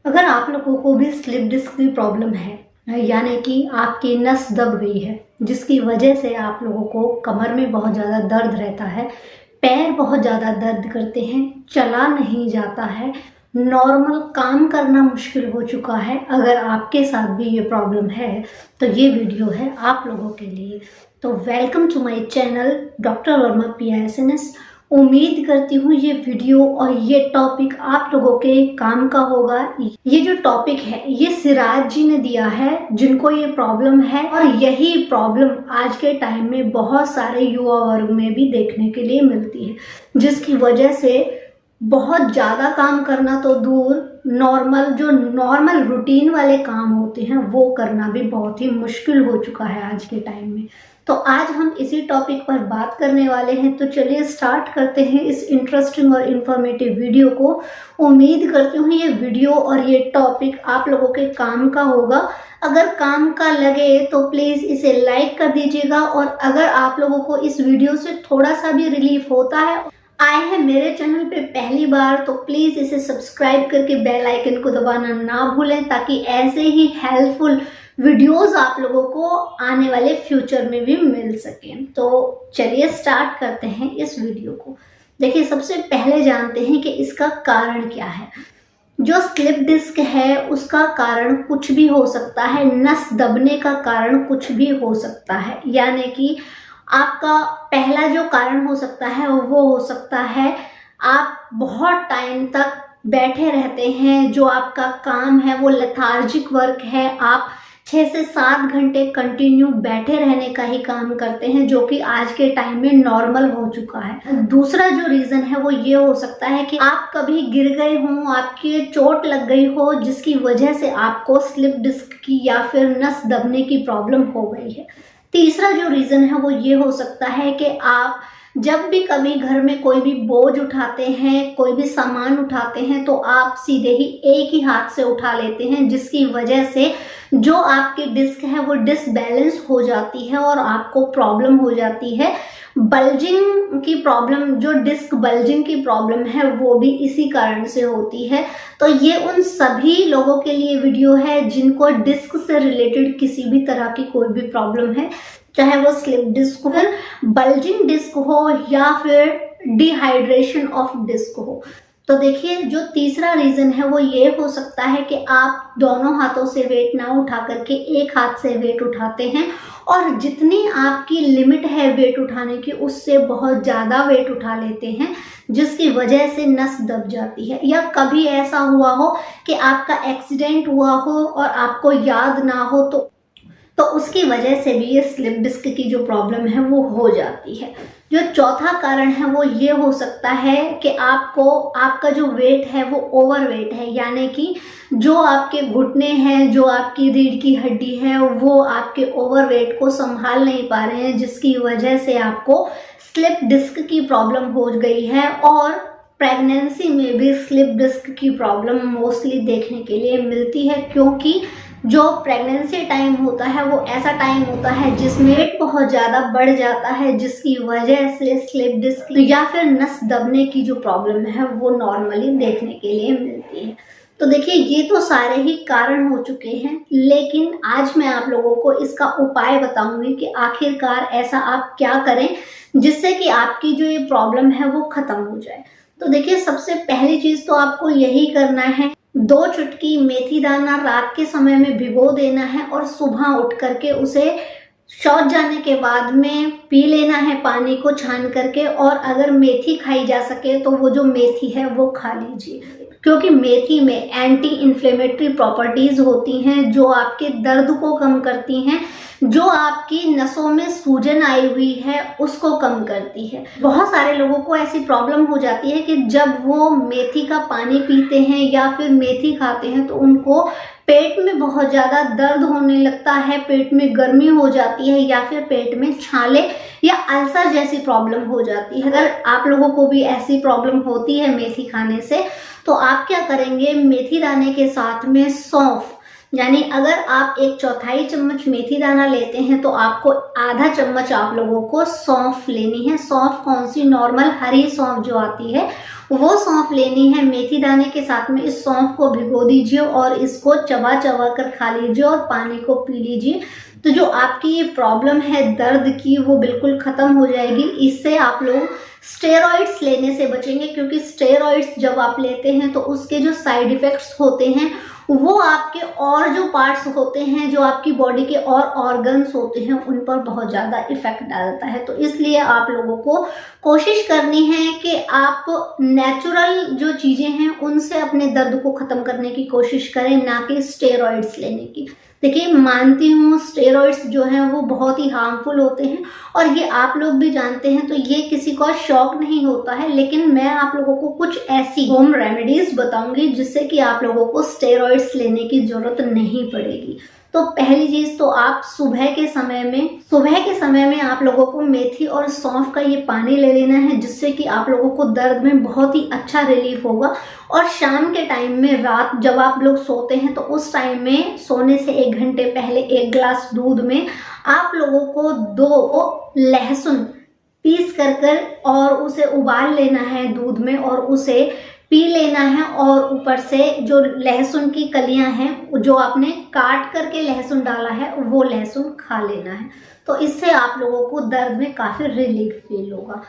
अगर आप लोगों को भी स्लिप डिस्क की प्रॉब्लम है यानी कि आपकी नस दब गई है जिसकी वजह से आप लोगों को कमर में बहुत ज़्यादा दर्द रहता है, पैर बहुत ज़्यादा दर्द करते हैं, चला नहीं जाता है, नॉर्मल काम करना मुश्किल हो चुका है। अगर आपके साथ भी ये प्रॉब्लम है तो ये वीडियो है आप लोगों के लिए। तो welcome to my channel doctor Verma PISNS। उम्मीद करती हूँ ये वीडियो और ये टॉपिक आप लोगों के काम का होगा। ये जो टॉपिक है ये सिराज जी ने दिया है जिनको ये प्रॉब्लम है, और यही प्रॉब्लम आज के टाइम में बहुत सारे युवा वर्ग में भी देखने के लिए मिलती है, जिसकी वजह से बहुत ज़्यादा काम करना तो दूर, नॉर्मल रूटीन वाले काम होते हैं वो करना भी बहुत ही मुश्किल हो चुका है आज के टाइम में। तो आज हम इसी टॉपिक पर बात करने वाले हैं। तो चलिए स्टार्ट करते हैं इस इंटरेस्टिंग और इन्फॉर्मेटिव वीडियो को। उम्मीद करती हूँ ये वीडियो और ये टॉपिक आप लोगों के काम का होगा। अगर काम का लगे तो प्लीज़ इसे लाइक कर दीजिएगा, और अगर आप लोगों को इस वीडियो से थोड़ा सा भी रिलीफ होता है, आए हैं मेरे चैनल पे पहली बार, तो प्लीज़ इसे सब्सक्राइब करके बेल आइकन को दबाना ना भूलें, ताकि ऐसे ही हेल्पफुल वीडियोस आप लोगों को आने वाले फ्यूचर में भी मिल सकें। तो चलिए स्टार्ट करते हैं इस वीडियो को। देखिए, सबसे पहले जानते हैं कि इसका कारण क्या है। जो स्लिप डिस्क है उसका कारण कुछ भी हो सकता है, नस दबने का कारण कुछ भी हो सकता है। यानी कि आपका पहला जो कारण हो सकता है वो हो सकता है आप बहुत टाइम तक बैठे रहते हैं, जो आपका काम है वो लेथार्जिक वर्क है, आप 6 से 7 घंटे कंटिन्यू बैठे रहने का ही काम करते हैं, जो कि आज के टाइम में नॉर्मल हो चुका है। दूसरा जो रीज़न है वो ये हो सकता है कि आप कभी गिर गए हों, आपके चोट लग गई हो, जिसकी वजह से आपको स्लिप डिस्क की या फिर नस दबने की प्रॉब्लम हो गई है। तीसरा जो रीज़न है वो ये हो सकता है कि आप जब भी कभी घर में कोई भी बोझ उठाते हैं, कोई भी सामान उठाते हैं, तो आप सीधे ही एक ही हाथ से उठा लेते हैं, जिसकी वजह से जो आपकी डिस्क है वो डिसबैलेंस हो जाती है और आपको प्रॉब्लम हो जाती है बल्जिंग की प्रॉब्लम। जो डिस्क बल्जिंग की प्रॉब्लम है वो भी इसी कारण से होती है। तो ये उन सभी लोगों के लिए वीडियो है जिनको डिस्क से रिलेटेड किसी भी तरह की कोई भी प्रॉब्लम है, चाहे वो स्लिप डिस्क हो, बल्जिंग डिस्क हो या फिर डिहाइड्रेशन ऑफ डिस्क हो। तो देखिए, जो तीसरा रीज़न है वो ये हो सकता है कि आप दोनों हाथों से वेट ना उठा करके एक हाथ से वेट उठाते हैं, और जितनी आपकी लिमिट है वेट उठाने की उससे बहुत ज़्यादा वेट उठा लेते हैं, जिसकी वजह से नस दब जाती है। या कभी ऐसा हुआ हो कि आपका एक्सीडेंट हुआ हो और आपको याद ना हो, तो उसकी वजह से भी ये स्लिप डिस्क की जो प्रॉब्लम है वो हो जाती है। जो चौथा कारण है वो ये हो सकता है कि आपका जो वेट है वो ओवर वेट है, यानी कि जो आपके घुटने हैं, जो आपकी रीढ़ की हड्डी है, वो आपके ओवर वेट को संभाल नहीं पा रहे हैं, जिसकी वजह से आपको स्लिप डिस्क की प्रॉब्लम हो गई है। और प्रेगनेंसी में भी स्लिप डिस्क की प्रॉब्लम मोस्टली देखने के लिए मिलती है, क्योंकि जो प्रेगनेंसी टाइम होता है वो ऐसा टाइम होता है जिसमें वेट बहुत ज़्यादा बढ़ जाता है, जिसकी वजह से स्लिप डिस्क या फिर नस दबने की जो प्रॉब्लम है वो नॉर्मली देखने के लिए मिलती है। तो देखिए, ये तो सारे ही कारण हो चुके हैं, लेकिन आज मैं आप लोगों को इसका उपाय बताऊंगी कि आखिरकार ऐसा आप क्या करें जिससे कि आपकी जो ये प्रॉब्लम है वो ख़त्म हो जाए। तो देखिए, सबसे पहली चीज़ तो आपको यही करना है, 2 चुटकी मेथी दाना रात के समय में भिगो देना है और सुबह उठ करके उसे शौच जाने के बाद में पी लेना है पानी को छान करके। और अगर मेथी खाई जा सके तो वो जो मेथी है वो खा लीजिए, क्योंकि मेथी में एंटी इन्फ्लेमेटरी प्रॉपर्टीज़ होती हैं जो आपके दर्द को कम करती हैं, जो आपकी नसों में सूजन आई हुई है उसको कम करती है। बहुत सारे लोगों को ऐसी प्रॉब्लम हो जाती है कि जब वो मेथी का पानी पीते हैं या फिर मेथी खाते हैं तो उनको पेट में बहुत ज़्यादा दर्द होने लगता है, पेट में गर्मी हो जाती है, या फिर पेट में छाले या अल्सर जैसी प्रॉब्लम हो जाती है। अगर आप लोगों को भी ऐसी प्रॉब्लम होती है मेथी खाने से, तो आप क्या करेंगे, मेथी दाने के साथ में सौंफ यानी अगर आप 1/4 चम्मच मेथी दाना लेते हैं तो आपको आधा चम्मच आप लोगों को सौंफ लेनी है। सौंफ कौन सी? नॉर्मल हरी सौंफ जो आती है वो सौंफ लेनी है। मेथी दाने के साथ में इस सौंफ को भिगो दीजिए और इसको चबा चबा कर खा लीजिए और पानी को पी लीजिए। तो जो आपकी ये प्रॉब्लम है दर्द की वो बिल्कुल ख़त्म हो जाएगी। इससे आप लोग स्टेरॉइड्स लेने से बचेंगे, क्योंकि स्टेरॉइड्स जब आप लेते हैं तो उसके जो साइड इफ़ेक्ट्स होते हैं वो आपके और जो पार्ट्स होते हैं, जो आपकी बॉडी के और ऑर्गन्स होते हैं, उन पर बहुत ज़्यादा इफ़ेक्ट डालता है। तो इसलिए आप लोगों को कोशिश करनी है कि आप नेचुरल जो चीज़ें हैं उनसे अपने दर्द को ख़त्म करने की कोशिश करें, ना कि स्टेरॉइड्स लेने की। देखिए, मानती हूँ स्टेरॉइड्स जो हैं वो बहुत ही हार्मफुल होते हैं और ये आप लोग भी जानते हैं, तो ये किसी को शौक नहीं होता है। लेकिन मैं आप लोगों को कुछ ऐसी होम रेमेडीज बताऊंगी जिससे कि आप लोगों को स्टेरॉइड्स लेने की जरूरत नहीं पड़ेगी। तो पहली चीज तो आप सुबह के समय में आप लोगों को मेथी और सौंफ का ये पानी ले लेना है, जिससे कि आप लोगों को दर्द में बहुत ही अच्छा रिलीफ होगा। और शाम के टाइम में, रात जब आप लोग सोते हैं तो उस टाइम में सोने से 1 घंटे पहले 1 गिलास दूध में आप लोगों को 2 लहसुन पीस कर और उसे उबाल लेना है दूध में और उसे पी लेना है। और ऊपर से जो लहसुन की कलियां हैं, जो आपने काट करके लहसुन डाला है, वो लहसुन खा लेना है। तो इससे आप लोगों को दर्द में काफ़ी रिलीफ फील होगा।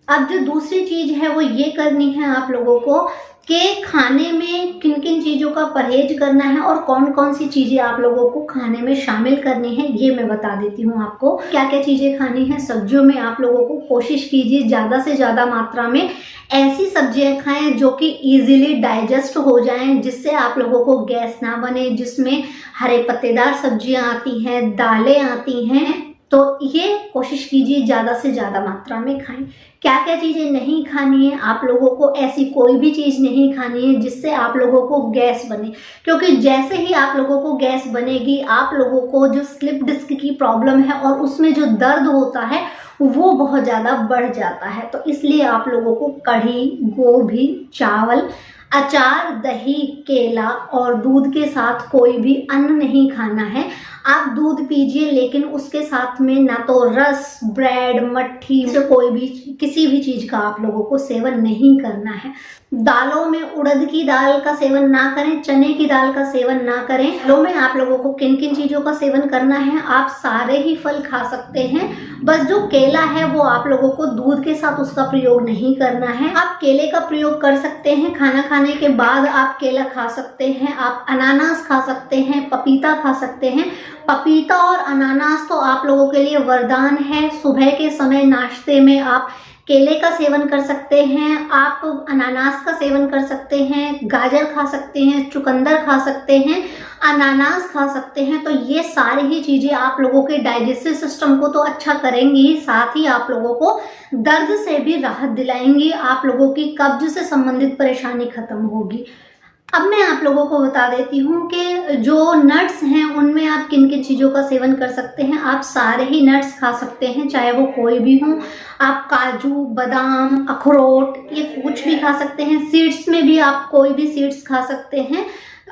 अब जो दूसरी चीज़ है वो ये करनी है आप लोगों को कि खाने में किन किन चीज़ों का परहेज करना है और कौन कौन सी चीज़ें आप लोगों को खाने में शामिल करनी है, ये मैं बता देती हूँ आपको। क्या क्या चीज़ें खानी है? सब्जियों में आप लोगों को कोशिश कीजिए ज़्यादा से ज़्यादा मात्रा में ऐसी सब्जियां खाएं जो कि इजीली डाइजेस्ट हो जाएं, जिससे आप लोगों को गैस ना बने, जिसमें हरे पत्तेदार सब्जियां आती हैं, दालें आती हैं। तो ये कोशिश कीजिए ज़्यादा से ज़्यादा मात्रा में खाएं। क्या क्या चीज़ें नहीं खानी है? आप लोगों को ऐसी कोई भी चीज़ नहीं खानी है जिससे आप लोगों को गैस बने, क्योंकि जैसे ही आप लोगों को गैस बनेगी, आप लोगों को जो स्लिप डिस्क की प्रॉब्लम है और उसमें जो दर्द होता है वो बहुत ज़्यादा बढ़ जाता है। तो इसलिए आप लोगों को कढ़ी, गोभी, चावल, अचार, दही, केला और दूध के साथ कोई भी अन्न नहीं खाना है। आप दूध पीजिए, लेकिन उसके साथ में ना तो रस, ब्रेड, मट्ठी से कोई भी किसी भी चीज़ का आप लोगों को सेवन नहीं करना है। दालों में उड़द की दाल का सेवन ना करें, चने की दाल का सेवन ना करें। फलों में आप लोगों को किन किन चीज़ों का सेवन करना है? आप सारे ही फल खा सकते हैं, बस जो केला है वो आप लोगों को दूध के साथ उसका प्रयोग नहीं करना है। आप केले का प्रयोग कर सकते हैं, खाना खाने के बाद आप केला खा सकते हैं, आप अनानास खा सकते हैं, पपीता खा सकते हैं। पपीता और अनानास तो आप लोगों के लिए वरदान है। सुबह के समय नाश्ते में आप केले का सेवन कर सकते हैं, आप अनानास का सेवन कर सकते हैं, गाजर खा सकते हैं, चुकंदर खा सकते हैं, अनानास खा सकते हैं। तो ये सारी ही चीज़ें आप लोगों के डाइजेस्टिव सिस्टम को तो अच्छा करेंगी, साथ ही आप लोगों को दर्द से भी राहत दिलाएंगी, आप लोगों की कब्ज से संबंधित परेशानी खत्म होगी। अब मैं आप लोगों को बता देती हूँ कि जो नट्स हैं उनमें आप किन किन चीज़ों का सेवन कर सकते हैं। आप सारे ही नट्स खा सकते हैं, चाहे वो कोई भी हों। आप काजू, बादाम, अखरोट, ये कुछ भी खा सकते हैं। सीड्स में भी आप कोई भी सीड्स खा सकते हैं।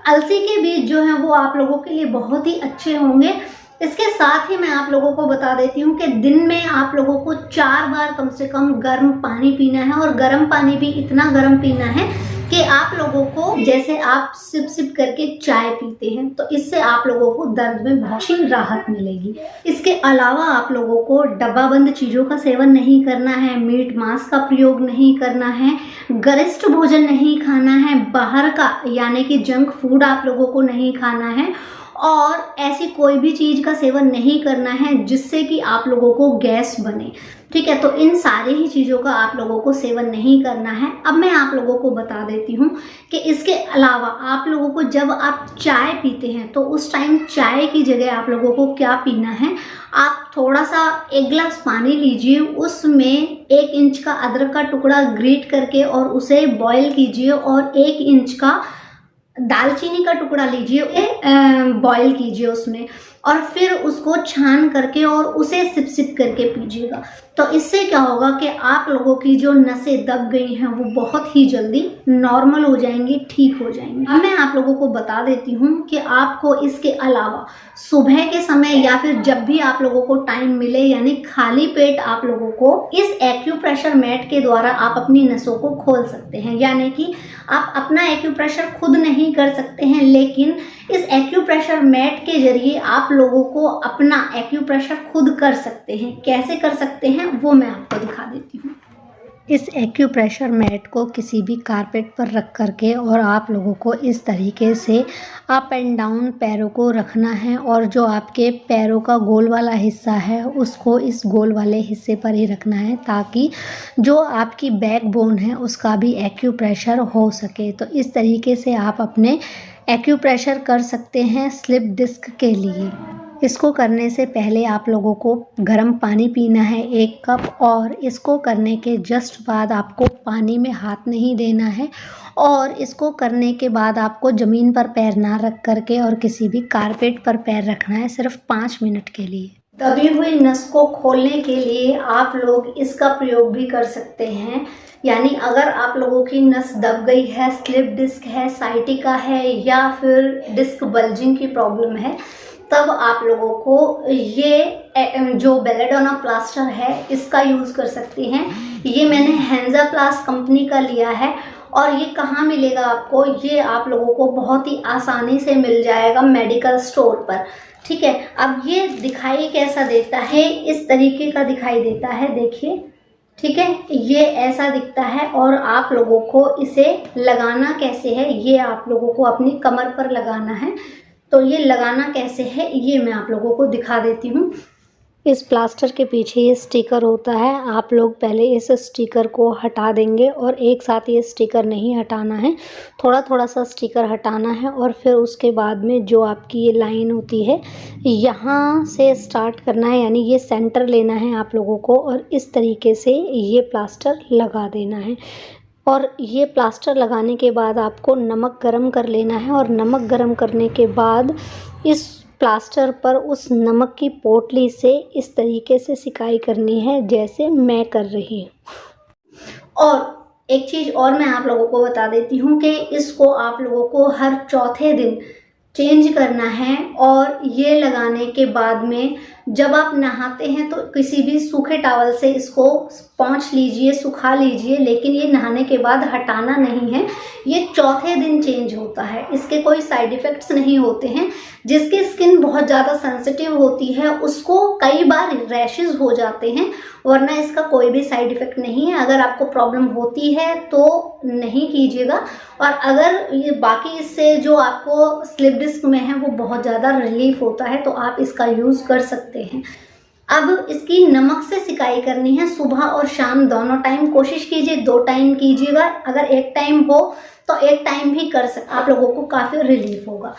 अलसी के बीज जो हैं वो आप लोगों के लिए बहुत ही अच्छे होंगे। इसके साथ ही मैं आप लोगों को बता देती हूँ कि दिन में आप लोगों को 4 बार कम से कम गर्म पानी पीना है, और गर्म पानी भी इतना गर्म पीना है कि आप लोगों को, जैसे आप सिप सिप करके चाय पीते हैं, तो इससे आप लोगों को दर्द में बहुत ही राहत मिलेगी। इसके अलावा आप लोगों को डब्बाबंद चीज़ों का सेवन नहीं करना है, मीट मांस का प्रयोग नहीं करना है, गरिष्ठ भोजन नहीं खाना है, बाहर का यानी कि जंक फूड आप लोगों को नहीं खाना है, और ऐसी कोई भी चीज़ का सेवन नहीं करना है जिससे कि आप लोगों को गैस बने। ठीक है, तो इन सारी ही चीज़ों का आप लोगों को सेवन नहीं करना है। अब मैं आप लोगों को बता देती हूँ कि इसके अलावा आप लोगों को जब आप चाय पीते हैं तो उस टाइम चाय की जगह आप लोगों को क्या पीना है? आप थोड़ा सा 1 गिलास पानी लीजिए, उसमें 1 इंच का अदरक का टुकड़ा ग्रेट करके और उसे बॉयल कीजिए, और 1 इंच का दालचीनी का टुकड़ा लीजिए, बॉईल कीजिए उसमें, और फिर उसको छान करके और उसे सिप सिप करके पीजिएगा। तो इससे क्या होगा कि आप लोगों की जो नसें दब गई हैं वो बहुत ही जल्दी नॉर्मल हो जाएंगी, ठीक हो जाएंगी। अब मैं आप लोगों को बता देती हूँ कि आपको इसके अलावा सुबह के समय या फिर जब भी आप लोगों को टाइम मिले, यानी खाली पेट, आप लोगों को इस एक्यूप्रेशर मैट के द्वारा आप अपनी नसों को खोल सकते हैं। यानी कि आप अपना एक्यूप्रेशर खुद नहीं कर सकते हैं, लेकिन इस एक्यूप्रेशर मैट के जरिए आप लोगों को अपना एक्यूप्रेशर खुद कर सकते हैं। कैसे कर सकते हैं वो मैं आपको दिखा देती हूँ। इस एक्यूप्रेशर मैट को किसी भी कारपेट पर रख करके और आप लोगों को इस तरीके से अप एंड डाउन पैरों को रखना है, और जो आपके पैरों का गोल वाला हिस्सा है उसको इस गोल वाले हिस्से पर ही रखना है, ताकि जो आपकी बैकबोन है उसका भी एक्यूप्रेशर हो सके। तो इस तरीके से आप अपने एक्यूप्रेशर कर सकते हैं स्लिप डिस्क के लिए। इसको करने से पहले आप लोगों को गर्म पानी पीना है 1 कप, और इसको करने के जस्ट बाद आपको पानी में हाथ नहीं देना है, और इसको करने के बाद आपको ज़मीन पर पैर ना रख करके और किसी भी कारपेट पर पैर रखना है, सिर्फ 5 मिनट के लिए। दबी हुई नस को खोलने के लिए आप लोग इसका प्रयोग भी कर सकते हैं। यानी अगर आप लोगों की नस दब गई है, स्लिप डिस्क है, साइटिका है या फिर डिस्क बल्जिंग की प्रॉब्लम है, तब आप लोगों को ये जो बेलेडोना प्लास्टर है इसका यूज़ कर सकती हैं। ये मैंने हैंजाप्लास्ट कंपनी का लिया है, और ये कहाँ मिलेगा आपको, ये आप लोगों को बहुत ही आसानी से मिल जाएगा मेडिकल स्टोर पर। ठीक है, अब ये दिखाई कैसा देता है, इस तरीके का दिखाई देता है, देखिए। ठीक है, ये ऐसा दिखता है, और आप लोगों को इसे लगाना कैसे है, ये आप लोगों को अपनी कमर पर लगाना है। तो ये लगाना कैसे है ये मैं आप लोगों को दिखा देती हूँ। इस प्लास्टर के पीछे ये स्टिकर होता है, आप लोग पहले इस स्टिकर को हटा देंगे, और एक साथ ये स्टिकर नहीं हटाना है, थोड़ा थोड़ा सा स्टिकर हटाना है, और फिर उसके बाद में जो आपकी ये लाइन होती है यहाँ से स्टार्ट करना है, यानी ये सेंटर लेना है आप लोगों को, और इस तरीके से ये प्लास्टर लगा देना है। और ये प्लास्टर लगाने के बाद आपको नमक गरम कर लेना है, और नमक गरम करने के बाद इस प्लास्टर पर उस नमक की पोटली से इस तरीके से सिकाई करनी है, जैसे मैं कर रही हूँ। और एक चीज़ और मैं आप लोगों को बता देती हूँ कि इसको आप लोगों को हर चौथे दिन चेंज करना है, और ये लगाने के बाद में जब आप नहाते हैं तो किसी भी सूखे टॉवल से इसको पोंछ लीजिए, सुखा लीजिए, लेकिन ये नहाने के बाद हटाना नहीं है। ये चौथे दिन चेंज होता है, इसके कोई साइड इफ़ेक्ट्स नहीं होते हैं। जिसकी स्किन बहुत ज़्यादा सेंसिटिव होती है उसको कई बार रैशेस हो जाते हैं, वरना इसका कोई भी साइड इफ़ेक्ट नहीं है। अगर आपको प्रॉब्लम होती है तो नहीं कीजिएगा, और अगर ये बाकी इससे जो आपको स्लिप डिस्क में है वो बहुत ज़्यादा रिलीफ होता है तो आप इसका यूज़ कर सकते हैं। अब इसकी नमक से सिकाई करनी है, सुबह और शाम दोनों टाइम। कोशिश कीजिए 2 टाइम कीजिएगा, अगर 1 टाइम हो तो 1 टाइम भी कर सकते, आप लोगों को काफ़ी रिलीफ होगा।